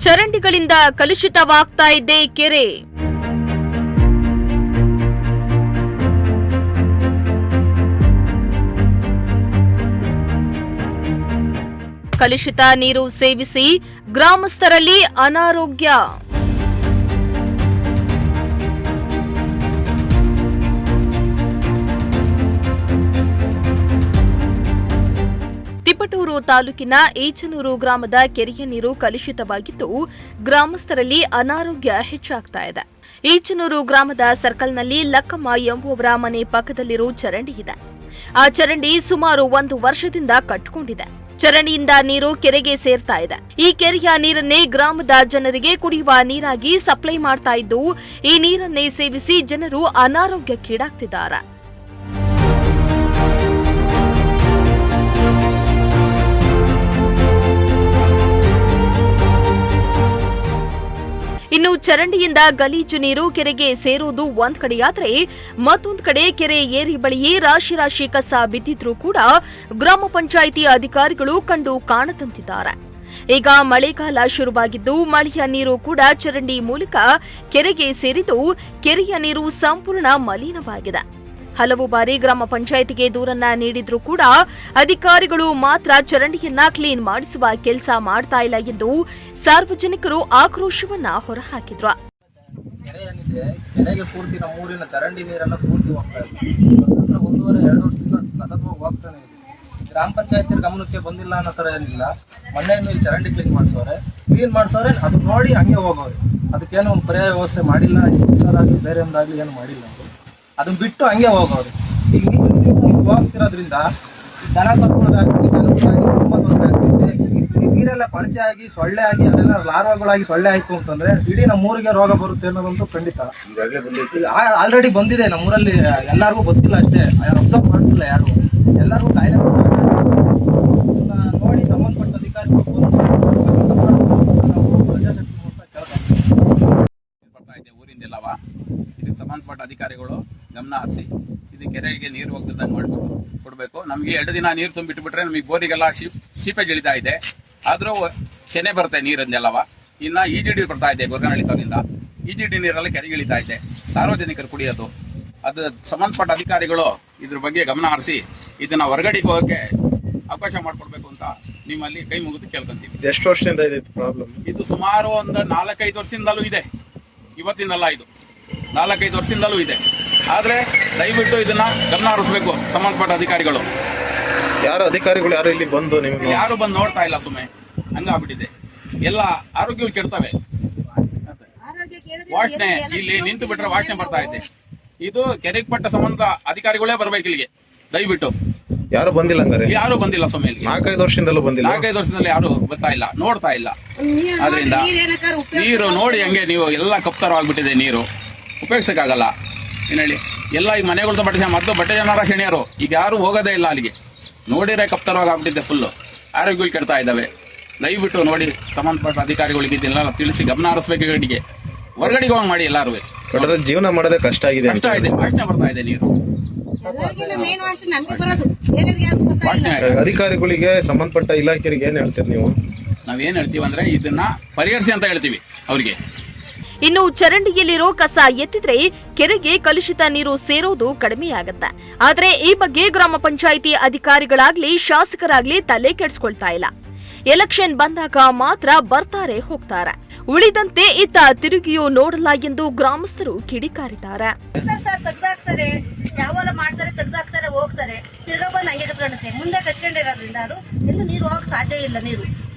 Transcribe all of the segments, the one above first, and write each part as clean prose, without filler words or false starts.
ಚರಂಡಿಗಳಿಂದ ಕಲುಷಿತವಾಗ್ತಾ ಇದೆ ಕೆರೆ. ಕಲುಷಿತ ನೀರು ಸೇವಿಸಿ ಗ್ರಾಮಸ್ಥರಲ್ಲಿ ಅನಾರೋಗ್ಯ. ತಿಪಟೂರು ತಾಲೂಕಿನ ಈಚನೂರು ಗ್ರಾಮದ ಕೆರೆಯ ನೀರು ಕಲುಷಿತವಾಗಿದ್ದು ಗ್ರಾಮಸ್ಥರಲ್ಲಿ ಅನಾರೋಗ್ಯ ಹೆಚ್ಚಾಗ್ತಾ ಇದೆ. ಈಚನೂರು ಗ್ರಾಮದ ಸರ್ಕಲ್ನಲ್ಲಿ ಲಕ್ಕಮ್ಮ ಎಂಬುವವರ ಮನೆ ಪಕ್ಕದಲ್ಲಿರೋ ಚರಂಡಿ ಇದೆ. ಆ ಚರಂಡಿ ಸುಮಾರು 1 ವರ್ಷದಿಂದ ಕಟ್ಟಿಕೊಂಡಿದೆ. ಚರಂಡಿಯಿಂದ ನೀರು ಕೆರೆಗೆ ಸೇರ್ತಾ ಇದೆ. ಈ ಕೆರೆಯ ನೀರನ್ನೇ ಗ್ರಾಮದ ಜನರಿಗೆ ಕುಡಿಯುವ ನೀರಾಗಿ ಸಪ್ಲೈ ಮಾಡ್ತಾ ಇದ್ದು, ಈ ನೀರನ್ನೇ ಸೇವಿಸಿ ಜನರು ಅನಾರೋಗ್ಯಕ್ಕೀಡಾಗ್ತಿದ್ದಾರೆ. ಇನ್ನು ಚರಂಡಿಯಿಂದ ಗಲೀಜು ನೀರು ಕೆರೆಗೆ ಸೇರುವುದು ಒಂದ್ ಕಡೆಯಾದ್ರೆ, ಮತ್ತೊಂದು ಕಡೆ ಕೆರೆ ಏರಿ ಬಳಿಯೇ ರಾಶಿ ರಾಶಿ ಕಸ ಬಿದ್ದಿದ್ರೂ ಕೂಡ ಗ್ರಾಮ ಪಂಚಾಯಿತಿ ಅಧಿಕಾರಿಗಳು ಕಂಡು ಕಾಣದಂತಿದ್ದಾರೆ. ಈಗ ಮಳೆಗಾಲ ಶುರುವಾಗಿದ್ದು ಮಳೆಯ ನೀರು ಕೂಡ ಚರಂಡಿ ಮೂಲಕ ಕೆರೆಗೆ ಸೇರಿದ್ದು ಕೆರೆಯ ನೀರು ಸಂಪೂರ್ಣ ಮಲಿನವಾಗಿದೆ. ಹಲವು ಬಾರಿ ಗ್ರಾಮ ಪಂಚಾಯಿತಿಗೆ ದೂರನ್ನ ನೀಡಿದ್ರೂ ಕೂಡ ಅಧಿಕಾರಿಗಳು ಮಾತ್ರ ಚರಂಡಿಯನ್ನ ಕ್ಲೀನ್ ಮಾಡಿಸುವ ಕೆಲಸ ಮಾಡ್ತಾ ಇಲ್ಲ ಎಂದು ಸಾರ್ವಜನಿಕರು ಆಕ್ರೋಶವನ್ನ ಹೊರಹಾಕಿದ್ರು. ಕೆರೆಗೆ ಪೂರ್ತಿ ನಮ್ಮ ಊರಿನ ಚರಂಡಿ ನೀರೆಲ್ಲ ಪೂರ್ತಿ ಹೋಗ್ತಾ ಇದೆ. 1.5-2 ವರ್ಷದಿಂದ ಸತತವಾಗಿ ಹೋಗ್ತಾನೆ ಇದೆ. ಗ್ರಾಮ ಪಂಚಾಯತಿ ಗಮನಕ್ಕೆ ಬಂದಿಲ್ಲ ಅನ್ನೋ ತರ ಏನಿಲ್ಲ. ಮೊನ್ನೆ ಇಲ್ಲಿ ಚರಂಡಿ ಕ್ಲೀನ್ ಮಾಡಿಸೋರೆ ಅದು ನೋಡಿ ಹಂಗೆ ಹೋಗೋರು. ಅದಕ್ಕೇನೋ ಒಂದು ಪರ್ಯಾಯ ವ್ಯವಸ್ಥೆ ಮಾಡಿಲ್ಲ. ಹುಷಾರಾಗಲಿ ಬೇರೆ ಒಂದಾಗ್ಲಿ ಏನು ಮಾಡಿಲ್ಲ. ಅದನ್ನ ಬಿಟ್ಟು ಹಂಗೆ ಹೋಗೋರು. ಈಗ ಹೋಗ್ತಿರೋದ್ರಿಂದ ದನ ಕರ್ಕೊಳ್ಳೋದಾಗ್ತದೆ, ತುಂಬಾ ತೊಂದರೆ ಆಗ್ತಿದೆ. ನೀರೆಲ್ಲ ಪಳಚೆ ಆಗಿ ಸೊಳ್ಳೆ ಆಗಿ ಅದೆಲ್ಲ ಲಾರ್ವಾಗಳಾಗಿ ಸೊಳ್ಳೆ ಆಯ್ತು ಅಂತಂದ್ರೆ ಇಡೀ ನಮ್ಮೂರಿಗೆ ರೋಗ ಬರುತ್ತೆ ಅನ್ನೋದಂತೂ ಖಂಡಿತ. ಆಲ್ರೆಡಿ ಬಂದಿದೆ ನಮ್ಮೂರಲ್ಲಿ. ಎಲ್ಲರಿಗೂ ಗೊತ್ತಿಲ್ಲ ಅಷ್ಟೇ, ಅಬ್ಸರ್ವ್ ಮಾಡ್ತಿಲ್ಲ ಯಾರು. ಎಲ್ಲರಿಗೂ ಕಾಯಿಲೆ ನೋಡಿ ಸಂಬಂಧಪಟ್ಟ ಅಧಿಕಾರಿಗಳು ಪ್ರಜಾಶಕ್ತಿ ಬರ್ತಾ ಇದೆ ಊರಿಂದೆಲ್ಲವ. ಇದಕ್ಕೆ ಸಂಬಂಧಪಟ್ಟ ಅಧಿಕಾರಿಗಳು ಗಮನ ಹರಿಸಿ ಇದು ಕೆರೆಗೆ ನೀರು ಹೋಗ್ತಿದ್ದಂಗೆ ಕೊಡಬೇಕು. ನಮಗೆ 2 ದಿನ ನೀರು ತುಂಬಿಟ್ಬಿಟ್ರೆ ನಮಗೆ ಬೋರಿಗೆಲ್ಲ ಸೀಪೇಜ್ ಇಳಿತಾ ಇದೆ. ಆದರೂ ಕೆನೆ ಬರುತ್ತೆ ನೀರಿಂದೆಲ್ಲವ. ಇನ್ನು ಈಜಿಡಿ ಬರ್ತಾ ಇದೆ ಗೊರಗನಹಳ್ಳಿ ತಾಲೂಕಿಂದ. ಈಜಿಡಿ ನೀರೆಲ್ಲ ಕೆರೆಗೆ ಇಳಿತಾ ಇದೆ, ಸಾರ್ವಜನಿಕರು ಕುಡಿಯೋದು. ಅದು ಸಂಬಂಧಪಟ್ಟ ಅಧಿಕಾರಿಗಳು ಇದ್ರ ಬಗ್ಗೆ ಗಮನ ಹರಿಸಿ ಇದನ್ನ ಹೊರಗಡೆಗೆ ಹೋಗಕ್ಕೆ ಅವಕಾಶ ಮಾಡಿಕೊಡ್ಬೇಕು ಅಂತ ನಿಮ್ಮಲ್ಲಿ ಕೈ ಮುಗಿದು ಕೇಳ್ಕೊಂತೀವಿ. ಎಷ್ಟು ವರ್ಷದಿಂದ ಇದೆ ಪ್ರಾಬ್ಲಮ್? ಇದು ಸುಮಾರು ಒಂದು 4-5 ವರ್ಷದಿಂದಲೂ ಇದೆ. ಇವತ್ತಿಂದಲ್ಲ, ಇದು 4-5 ವರ್ಷದಿಂದಲೂ ಇದೆ. ಆದರೆ ದಯವಿಟ್ಟು ಇದನ್ನ ಗಮನ ಹರಿಸಬೇಕು ಸಂಬಂಧಪಟ್ಟ ಅಧಿಕಾರಿಗಳು. ಯಾರು ಇಲ್ಲಿ ಬಂದು ನಿಮಗೆ ಯಾರು ಬಂದು ನೋಡ್ತಾ ಇಲ್ಲ, ಸುಮ್ಮನೆ ಹಂಗಾಗ್ಬಿಟ್ಟಿದೆ. ಎಲ್ಲ ಆರೋಗ್ಯಗಳು ಕೆಡ್ತವೆ. ವಾಸನೆ ಇಲ್ಲಿ ನಿಂತು ಬಿಟ್ರೆ ವಾಸನೆ ಬರ್ತಾ ಇದೆ. ಇದು ಕೆರೆಗೆ ಪಟ್ಟ ಸಂಬಂಧ ಅಧಿಕಾರಿಗಳೇ ಬರ್ಬೇಕು ಇಲ್ಲಿಗೆ ದಯವಿಟ್ಟು. ಯಾರು ಬಂದಿಲ್ಲ ಅಂದ್ರೆ? ಯಾರು ಬಂದಿಲ್ಲ ಸ್ವಾಮಿ. 4-5 ವರ್ಷದಿಂದಲೂ ಬಂದಿಲ್ಲ. 4-5 ವರ್ಷದಲ್ಲಿ ಯಾರು ಬರ್ತಾ ಇಲ್ಲ, ನೋಡ್ತಾ ಇಲ್ಲ. ಆದ್ರಿಂದ ನೀರು ನೋಡಿ ಹಂಗೆ ನೀವು ಎಲ್ಲ ಕಪ್ತರವಾಗ್ಬಿಟ್ಟಿದೆ. ನೀರು ಉಪಯೋಗಿಸಕ್ಕಾಗಲ್ಲ. ಏನ್ ಹೇಳಿ, ಎಲ್ಲ ಈಗ ಮನೆಗಳ್ದು ಬಟ್ಟೆ ಜನರ ಶೆಣಿಯರು ಈಗ ಯಾರು ಹೋಗೋದೇ ಇಲ್ಲ ಅಲ್ಲಿಗೆ. ನೋಡಿದ್ರೆ ಕಪ್ತರವಾಗಿ ಆಗ್ಬಿಟ್ಟಿದೆ. ಫುಲ್ಲು ಆರೋಗ್ಯಗಳು ಕೆಡ್ತಾ ಇದ್ದಾವೆ. ದಯವಿಟ್ಟು ನೋಡಿ ಸಂಬಂಧಪಟ್ಟ ಅಧಿಕಾರಿಗಳಿಗೆ ಇದೆಲ್ಲ ತಿಳಿಸಿ ಗಮನ ಹರಿಸ್ಬೇಕು. ಹೊರಗಡೆಗೆ ಹೋಗಿ ಮಾಡಿ. ಎಲ್ಲಾರು ಜೀವನ ಮಾಡೋದೇ ಕಷ್ಟ ಆಗಿದೆ. ವಾಸನೆ ಬರ್ತಾ ಇದೆ ನೀರು. ಅಧಿಕಾರಿಗಳಿಗೆ ಸಂಬಂಧಪಟ್ಟ ಇಲಾಖೆಗೆ ಏನ್ ಹೇಳ್ತೀರಿ ನೀವು? ನಾವೇನ್ ಹೇಳ್ತೀವಿ ಅಂದ್ರೆ ಇದನ್ನ ಪರಿಹರಿಸಿ ಅಂತ ಹೇಳ್ತೀವಿ ಅವ್ರಿಗೆ. ಇನ್ನು ಚರಂಡಿಯಲ್ಲಿರೋ ಕಸ ಎತ್ತಿದ್ರೆ ಕೆರೆಗೆ ಕಲುಷಿತ ನೀರು ಸೇರೋದು ಕಡಿಮೆಯಾಗತ್ತೆ. ಆದ್ರೆ ಈ ಬಗ್ಗೆ ಗ್ರಾಮ ಪಂಚಾಯಿತಿ ಅಧಿಕಾರಿಗಳಾಗ್ಲಿ ಶಾಸಕರಾಗ್ಲಿ ತಲೆ ಕೆಡಿಸ್ಕೊಳ್ತಾ ಇಲ್ಲ. ಎಲೆಕ್ಷನ್ ಬಂದಾಗ ಮಾತ್ರ ಬರ್ತಾರೆ ಹೋಗ್ತಾರೆ, ಉಳಿದಂತೆ ಇತ್ತ ತಿರುಗಿಯೂ ನೋಡಲ್ಲ ಎಂದು ಗ್ರಾಮಸ್ಥರು ಕಿಡಿಕಾರಿದ್ದಾರೆ. ಯಾವೆಲ್ಲ ಮಾಡ್ತಾರೆ, ತೆಗ್ದಾಕ್ತಾರೆ, ಹೋಗ್ತಾರೆ, ತಿರ್ಗಾ ಬಂದು ಹಂಗೆ ಕತ್ಕೊಂಡುತ್ತೆ. ಮುಂದೆ ಕಟ್ಕೊಂಡಿರೋದ್ರಿಂದ ಅದು ಎಲ್ಲೂ ನೀರು ಹೋಗಕ್ಕೆ ಸಾಧ್ಯ ಇಲ್ಲ. ನೀರು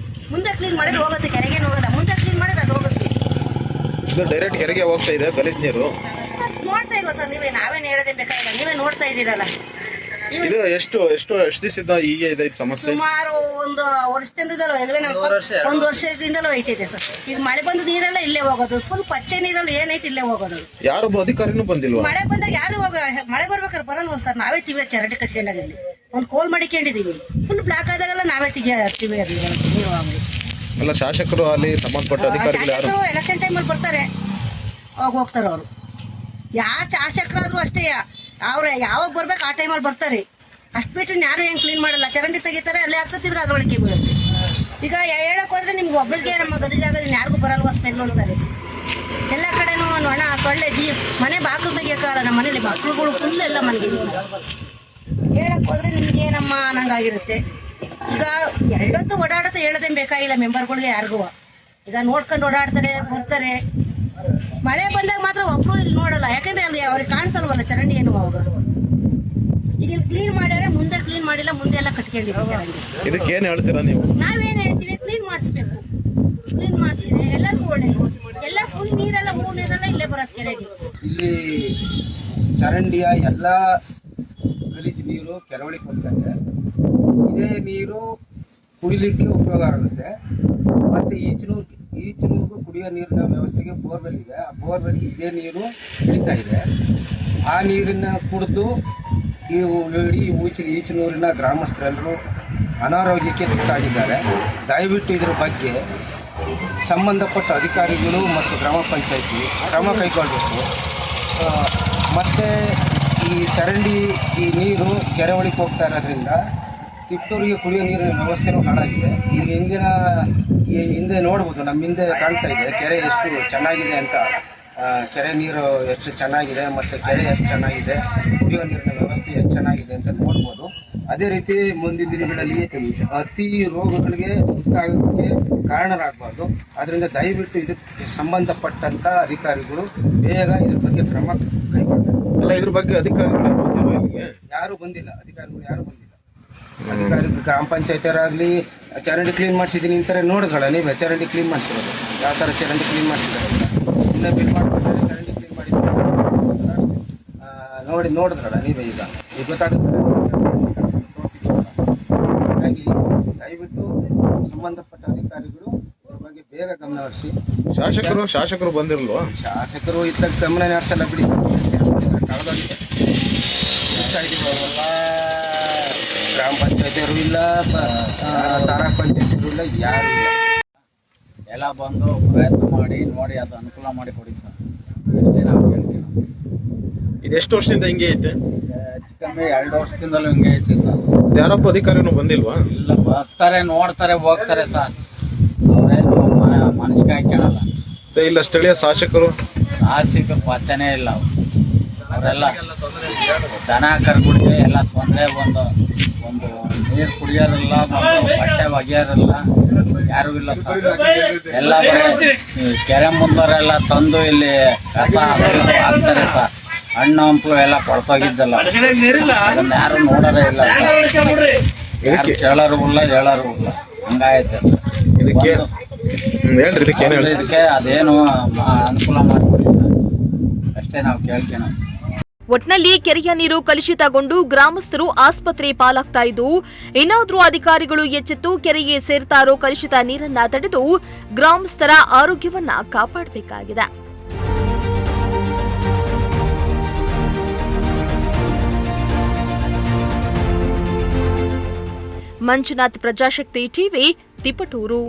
ಮುಂದೆ ಕ್ಲೀನ್ ಮಾಡಿದ್ರೆ ಹೋಗುತ್ತೆ, ಕೆರೆಗೇನು ಹೋಗಲ್ಲ. ಮುಂದೆ ಕ್ಲೀನ್ ಮಾಡಿದ್ರೆ ಅದು ಹೋಗುತ್ತೆ. ಇದು ಡೈರೆಕ್ಟ್ ಕೆರೆಗೆ ಹೋಗ್ತಾ ಇದೆ ಗಲೀಜ್ ನೀರು. ನೋಡ್ತಾ ಇಲ್ವಾ ಸರ್ ನೀವೇ? ನಾವೇನು ಹೇಳೋದೇ ಬೇಕಾಗಿಲ್ಲ, ನೀವೇ ನೋಡ್ತಾ ಇದ್ದೀರಲ್ಲ. ಇದು ಎಷ್ಟು ದಿವಸದಿಂದ ಹೀಗೆ ಇದೆ ಸಮಸ್ಯೆ? ಸುಮಾರು 1 ವರ್ಷದಿಂದಲೂ 1 ವರ್ಷದಿಂದಲೂ ಐತೈತೆ ಸರ್. ಈಗ ಮಳೆ ಬಂದು ನೀರೆಲ್ಲ ಇಲ್ಲೇ ಹೋಗೋದು. ಫುಲ್ ಪಚ್ಚೆ ನೀರಲ್ಲಿ ಏನೈತಿ ಇಲ್ಲೇ ಹೋಗೋದು. ಯಾರೊಬ್ಬ ಅಧಿಕಾರಿನೂ ಬಂದಿಲ್ವಾ? ಮಳೆ ಬಂದಾಗ ಯಾರು ಮಳೆ ಬರ್ಬೇಕಾದ್ರೆ ಬರಲ್ವ ಸರ್? ನಾವೇ ತಿವಿ ಚರಂಡಿ ಕಟ್ಕೊಂಡಾಗಿರ್ಲಿ, ಒಂದು ಕೋಲ್ ಮಾಡಿಕೊಂಡಿದೀವಿ. ಫುಲ್ ಬ್ಲಾಕ್ ಆದಾಗೆಲ್ಲ ನಾವೇ ತೆಗಿತೀವಿ ನೀರು. ಎಲ್ಲ ಶಾಸಕರು ಅಲ್ಲಿ ಸಂಬಂಧಪಟ್ಟ ಅಧಿಕಾರಿಗಳು ಯಾರು ಎಲೆಕ್ಷನ್ ಟೈಮಲ್ಲಿ ಬರ್ತಾರೆ, ಅವಾಗ ಹೋಗ್ತಾರೆ ಅವರು. ಯಾವ ಶಾಸಕರಾದ್ರೂ ಅಷ್ಟೇ, ಅವ್ರೆ ಯಾವಾಗ ಬರ್ಬೇಕು ಆ ಟೈಮಲ್ಲಿ ಬರ್ತಾರೆ. ಅಷ್ಟು ಬಿಟ್ಟು ಯಾರು ಹೆಂಗ್ ಕ್ಲೀನ್ ಮಾಡಲ್ಲ. ಚರಂಡಿ ತೆಗಿತಾರೆ, ಅಲ್ಲೇ ಹಾಕ್ತಾರೆ, ತಿರ್ಗಿ ಅದ್ರೊಳಗೆ ಬೀಳುತ್ತೆ. ಈಗ ಹೇಳಕ್ ಹೋದ್ರೆ ನಿಮ್ಗೆ ಒಬ್ಬಳಿಗೆ ನಮ್ಮ ಗದಿ ಜಾಗದಲ್ಲಿ ಯಾರಿಗೂ ಬರಲ್ವಾ ಸ್ಮೆಲ್ ಅಂತಾರೆ. ಎಲ್ಲ ಕಡೆನೂ ನೊಣ ಸೊಳ್ಳೆ ಮನೆ ಬಾಗಿಲು ತೆಗಿಯೋಕ್ಕಲ್ಲ. ನಮ್ಮ ಮನೇಲಿ ಮಕ್ಳುಗಳು ಫುಲ್ ಎಲ್ಲ ಮನೆಗೆ ಹೇಳಕ್ ಹೋದ್ರೆ ನಿಮ್ಗೆ ಏನಮ್ಮ ಅನ್ನಂಗಾಗಿರುತ್ತೆ. ಈಗ ಎರಡೊತ್ತು ಓಡಾಡೋದು ಹೇಳೋದೇನು ಬೇಕಾಗಿಲ್ಲ ಮೆಂಬರ್ಗಳಿಗೆ ಯಾರಿಗೂ. ಈಗ ನೋಡ್ಕೊಂಡು ಓಡಾಡ್ತಾರೆ ಬರ್ತಾರೆ. ಮಳೆ ಬಂದಾಗ ಮಾತ್ರ ಒಬ್ರು ಇಲ್ಲಿ ನೋಡಲ್ಲ, ಯಾಕಂದ್ರೆ ಅಲ್ಲಿ ಅವ್ರಿಗೆ ಕಾಣಿಸಲ್ವಲ್ಲ ಚರಂಡಿ ಏನು. ಅವಾಗ ಈಗ ಕ್ಲೀನ್ ಮಾಡ್ಯಾರೆ, ಮುಂದೆ ಕ್ಲೀನ್ ಮಾಡಿಲ್ಲ, ಮುಂದೆ ಎಲ್ಲ ಕಟ್ಕೊಂಡಿರೋ ಚರಂಡಿ. ಇದಕ್ಕೆ ಏನ್ ಹೇಳ್ತೀರಾ ನೀವು? ನಾವೇನ್ ಹೇಳ್ತೀವಿ, ಕ್ಲೀನ್ ಮಾಡಿಸ್ಬೇಕು. ಕ್ಲೀನ್ ಮಾಡಿಸಿದ್ರೆ ಎಲ್ಲರಿಗೂ ಒಳ್ಳೇದು. ಎಲ್ಲ ಫುಲ್ ನೀರೆಲ್ಲ ಊರ್ ನೀರೆಲ್ಲ ಇಲ್ಲೇ ಬರೋದು ಕೆರೆಗೆ. ಇಲ್ಲಿ ಚರಂಡಿಯ ಎಲ್ಲ ಗಲೀಜು ನೀರು ಕೆರವಳಿಗೆ ಹೋಗ್ತದೆ. ಇದೇ ನೀರು ಕುಡಿಲಿಕ್ಕೆ ಉಪಯೋಗ ಆಗುತ್ತೆ. ಮತ್ತು ಈಚಿನೂರಿಗೂ ಕುಡಿಯೋ ನೀರಿನ ವ್ಯವಸ್ಥೆಗೆ ಬೋರ್ವೆಲ್ ಇದೆ. ಆ ಬೋರ್ವೆಲ್ಗೆ ಇದೇ ನೀರು ಇಳಿತಾ ಇದೆ. ಆ ನೀರನ್ನ ಕುಡಿದು ಇಡೀ ಈಚಿನೂರಿನ ಗ್ರಾಮಸ್ಥರೆಲ್ಲರೂ ಅನಾರೋಗ್ಯಕ್ಕೆ ತುತ್ತಾಗಿದ್ದಾರೆ. ದಯವಿಟ್ಟು ಇದರ ಬಗ್ಗೆ ಸಂಬಂಧಪಟ್ಟ ಅಧಿಕಾರಿಗಳು ಮತ್ತು ಗ್ರಾಮ ಪಂಚಾಯತಿ ಕ್ರಮ ಕೈಗೊಳ್ಳಬೇಕು. ಮತ್ತು ಈ ಚರಂಡಿ ಈ ನೀರು ಕೆರೆ ಒಳಗೆ ಹೋಗ್ತಾ ಇರೋದ್ರಿಂದ ತಿಪ್ಟೂರಿಗೆ ಕುಡಿಯೋ ನೀರಿನ ವ್ಯವಸ್ಥೆನೂ ಹಾಳಾಗಿದೆ. ಈಗ ಹಿಂದೆ ನೋಡ್ಬೋದು, ನಮ್ಮ ಹಿಂದೆ ಕಾಣ್ತಾ ಇದೆ ಕೆರೆ ಎಷ್ಟು ಚೆನ್ನಾಗಿದೆ ಅಂತ. ಕೆರೆ ನೀರು ಎಷ್ಟು ಚೆನ್ನಾಗಿದೆ ಮತ್ತು ಕೆರೆ ಎಷ್ಟು ಚೆನ್ನಾಗಿದೆ, ಕುಡಿಯೋ ನೀರಿನ ವ್ಯವಸ್ಥೆ ಎಷ್ಟು ಚೆನ್ನಾಗಿದೆ ಅಂತ ನೋಡ್ಬೋದು. ಅದೇ ರೀತಿ ಮುಂದಿನ ದಿನಗಳಲ್ಲಿ ಅತಿ ರೋಗಗಳಿಗೆ ತುತ್ತಾಗೋಕ್ಕೆ ಕಾರಣರಾಗಬಾರ್ದು. ಆದ್ದರಿಂದ ದಯವಿಟ್ಟು ಇದಕ್ಕೆ ಸಂಬಂಧಪಟ್ಟಂಥ ಅಧಿಕಾರಿಗಳು ಬೇಗ ಇದ್ರ ಬಗ್ಗೆ ಕ್ರಮ ಕೈಗೊಳ್ಳಬೇಕು. ಅಲ್ಲ, ಇದ್ರ ಬಗ್ಗೆ ಅಧಿಕಾರಿಗಳು ಯಾರು ಬಂದಿಲ್ಲ. ಅಧಿಕಾರಿಗಳು ಗ್ರಾಮ ಪಂಚಾಯತಿಯರಾಗಲಿ ಚರಂಡಿ ಕ್ಲೀನ್ ಮಾಡಿಸಿದ್ದೀನಿ ಅಂತಾರೆ. ನೋಡಿದ್ರಲ್ಲ ನೀವೇ ಚರಂಡಿ ಕ್ಲೀನ್ ಮಾಡಿಸಿರೋದು, ಯಾವ ಥರ ಚರಂಡಿ ಕ್ಲೀನ್ ಮಾಡಿಸಿದ್ದಾರೆ ಇನ್ನೂ ಬಿಲ್ ಮಾಡಿಕೊಡ್ತಾರೆ. ಚರಂಡಿ ಕ್ಲೀನ್ ಮಾಡಿದ್ದಾರೆ ನೋಡಿದ್ರಲ್ಲ ನೀವೇ. ಈಗ ಗೊತ್ತಾಗುತ್ತೆ. ಹಾಗಾಗಿ ದಯವಿಟ್ಟು ಸಂಬಂಧಪಟ್ಟ ಅಧಿಕಾರಿಗಳು ಇದ್ರ ಬಗ್ಗೆ ಬೇಗ ಗಮನ ಹರಿಸಿ. ಶಾಸಕರು ಬಂದಿರಲ್ವಾ? ಶಾಸಕರು ಇದ್ದಾಗ ಗಮನ ಹರಿಸಲ್ಲ ಬಿಡಿ. ಕಳೆದೋಗಿದೆ. ಗ್ರಾಮ ಪಂಚಾಯತಿಯವರು ಇಲ್ಲ, ತಾಲೂಕ್ ಪಂಚಾಯತಿಯವರು ಇಲ್ಲ, ಯಾರು ಇಲ್ಲ. ಎಲ್ಲ ಬಂದು ಪ್ರಯತ್ನ ಮಾಡಿ ನೋಡಿ ಅದು ಅನುಕೂಲ ಮಾಡಿ ಕೊಡಿ ಸರ್, ಅಷ್ಟೇ ನಾವು ಹೇಳ್ತೀವಿ. ಇದು ಎಷ್ಟು ವರ್ಷದಿಂದ ಹಿಂಗೆ ಐತೆ? ಹೆಚ್ಚು ಕಮ್ಮಿ 2 ವರ್ಷದಿಂದಲೂ ಹಿಂಗೆ ಐತಿ ಸರ್. ಯಾರಪ್ಪ ಅಧಿಕಾರಿನೂ ಬಂದಿಲ್ವಾ? ಇಲ್ಲ, ಬರ್ತಾರೆ ನೋಡ್ತಾರೆ ಹೋಗ್ತಾರೆ ಸರ್. ಅವರೇನು ಮನಸ್ಸಿಗೆ ಹಾಕ್ಯಣಲ್ಲ. ಇಲ್ಲ ಸ್ಥಳೀಯ ಶಾಸಕರು ಪತ್ತೆನೇ ಇಲ್ಲ. ಅವರೆಲ್ಲ ದನ ಕರುಗಳಿಗೆ ಎಲ್ಲ ತೊಂದರೆ. ಒಂದು ನೀರು ಕುಡಿಯೋರಿಲ್ಲ, ಒಂದು ಬಟ್ಟೆ ಒಗೆಯೋರಿಲ್ಲ, ಯಾರು ಇಲ್ಲ ಸರ್. ಎಲ್ಲ ಕೆರೆ ಮುಂದವರೆಲ್ಲ ತಂದು ಇಲ್ಲಿ ಕಸ ಹಾಕ್ತಾರೆ ಸರ್. ಹಣ್ಣು ಹಂಪಲು ಎಲ್ಲ ಕೊಡ್ತೋಗಿದ್ದಲ್ಲ, ಅದನ್ನ ಯಾರು ನೋಡೋರೇ ಇಲ್ಲ ಸರ್. ಯಾರು ಕೇಳೋರು ಇಲ್ಲ, ಹೇಳೋರು ಇಲ್ಲ. ಹಂಗಾಯ್ತು. ಇದಕ್ಕೆ ಅದೇನು ಅನುಕೂಲ ಮಾಡಿಕೊಡಿ ಸರ್, ಅಷ್ಟೇ ನಾವು ಕೇಳ್ತೀವಿ. ಒಟ್ನಲ್ಲಿ ಕೆರೆಯ ನೀರು ಕಲುಷಿತಗೊಂಡು ಗ್ರಾಮಸ್ಥರು ಆಸ್ಪತ್ರೆ ಪಾಲಾಗ್ತಾ ಇದ್ದು, ಇನ್ನಾದ್ರೂ ಅಧಿಕಾರಿಗಳು ಎಚ್ಚೆತ್ತು ಕೆರೆಗೆ ಸೇರ್ತಾ ಇರೋ ಕಲುಷಿತ ನೀರನ್ನ ತಡೆದು ಗ್ರಾಮಸ್ಥರ ಆರೋಗ್ಯವನ್ನ ಕಾಪಾಡಬೇಕಾಗಿದೆ. ಮಂಜುನಾಥ್, ಪ್ರಜಾಶಕ್ತಿ ಟಿವಿ, ತಿಪಟೂರು.